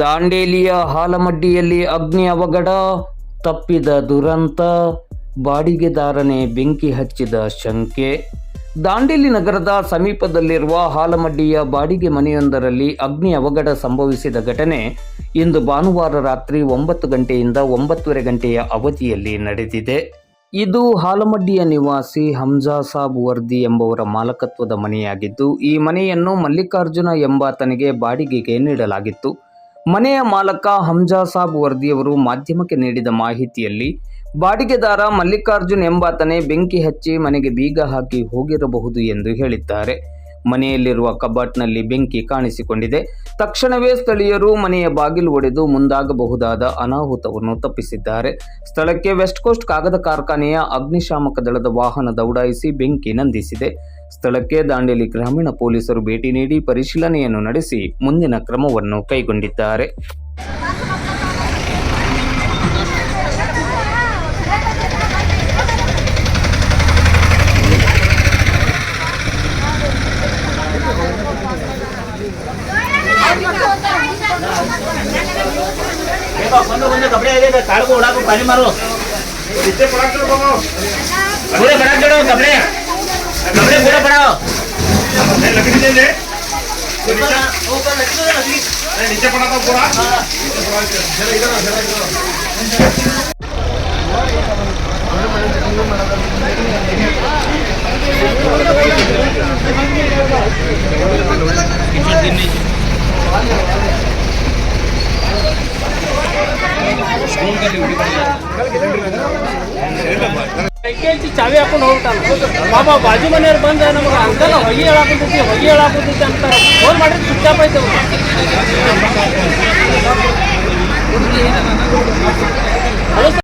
ದಾಂಡೇಲಿಯ ಹಾಲಮಡ್ಡಿಯಲ್ಲಿ ಅಗ್ನಿ ಅವಘಡ, ತಪ್ಪಿದ ದುರಂತ, ಬಾಡಿಗೆದಾರನೇ ಬೆಂಕಿ ಹಚ್ಚಿದ ಶಂಕೆ. ದಾಂಡೇಲಿ ನಗರದ ಸಮೀಪದಲ್ಲಿರುವ ಹಾಲಮಡ್ಡಿಯ ಬಾಡಿಗೆ ಮನೆಯೊಂದರಲ್ಲಿ ಅಗ್ನಿ ಅವಘಡ ಸಂಭವಿಸಿದ ಘಟನೆ ಇಂದು ಭಾನುವಾರ ರಾತ್ರಿ 9 ಗಂಟೆಯಿಂದ 9:30 ಗಂಟೆಯ ಅವಧಿಯಲ್ಲಿ ನಡೆದಿದೆ. ಇದು ಹಾಲಮಡ್ಡಿಯ ನಿವಾಸಿ ಹಮ್ಜಾ ಸಾಬ್ ವರ್ದಿ ಎಂಬುವರ ಮಾಲಕತ್ವದ ಮನೆಯಾಗಿದ್ದು, ಈ ಮನೆಯನ್ನು ಮಲ್ಲಿಕಾರ್ಜುನ ಎಂಬಾತನಿಗೆ ಬಾಡಿಗೆಗೆ ನೀಡಲಾಗಿತ್ತು. ಮನೆಯ ಮಾಲಕ ಹಮ್ಜಾ ಸಾಬ್ ವರ್ದಿಯವರು ಮಾಧ್ಯಮಕ್ಕೆ ನೀಡಿದ ಮಾಹಿತಿಯಲ್ಲಿ, ಬಾಡಿಗೆದಾರ ಮಲ್ಲಿಕಾರ್ಜುನ್ ಎಂಬಾತನೇ ಬೆಂಕಿ ಹಚ್ಚಿ ಮನೆಗೆ ಬೀಗ ಹಾಕಿ ಹೋಗಿರಬಹುದು ಎಂದು ಹೇಳಿದ್ದಾರೆ. ಮನೆಯಲ್ಲಿರುವ ಕಬಾಟ್ನಲ್ಲಿ ಬೆಂಕಿ ಕಾಣಿಸಿಕೊಂಡಿದೆ. ತಕ್ಷಣವೇ ಸ್ಥಳೀಯರು ಮನೆಯ ಬಾಗಿಲು ಒಡೆದು ಮುಂದಾಗಬಹುದಾದ ಅನಾಹುತವನ್ನು ತಪ್ಪಿಸಿದ್ದಾರೆ. ಸ್ಥಳಕ್ಕೆ ವೆಸ್ಟ್ ಕೋಸ್ಟ್ ಕಾಗದ ಕಾರ್ಖಾನೆಯ ಅಗ್ನಿಶಾಮಕ ದಳದ ವಾಹನ ದೌಡಾಯಿಸಿ ಬೆಂಕಿ ನಂದಿಸಿದೆ. ಸ್ಥಳಕ್ಕೆ ದಾಂಡೇಲಿ ಗ್ರಾಮೀಣ ಪೊಲೀಸರು ಭೇಟಿ ನೀಡಿ ಪರಿಶೀಲನೆಯನ್ನು ನಡೆಸಿ ಮುಂದಿನ ಕ್ರಮವನ್ನು ಕೈಗೊಂಡಿದ್ದಾರೆ. कपड़े कार को उड़ा को पानी मारो नीचे पड़ा पूरे बड़ा जोड़ो कपड़े कपड़े पूरे पड़ाओ लकड़ी दे दे ऊपर लकड़ी नीचे पड़ा था पूरा ಚಾವಿ ಹಾಕೊಂಡು ಹೋಗ್ತಾನೆ ಪಾಪ ಬಾಜು ಮನೆಯವ್ರು ಬಂದ ನಮಗೆ ಅಂಕಲ್ ಹೊಗೆ ಹೇಳಾಕುತ್ತೈತಿ ಅಂತಾರೆ. ಫೋನ್ ಮಾಡಿದ್ರೆ ಸ್ವಿಚ್ ಆಫ್ ಆಯ್ತು.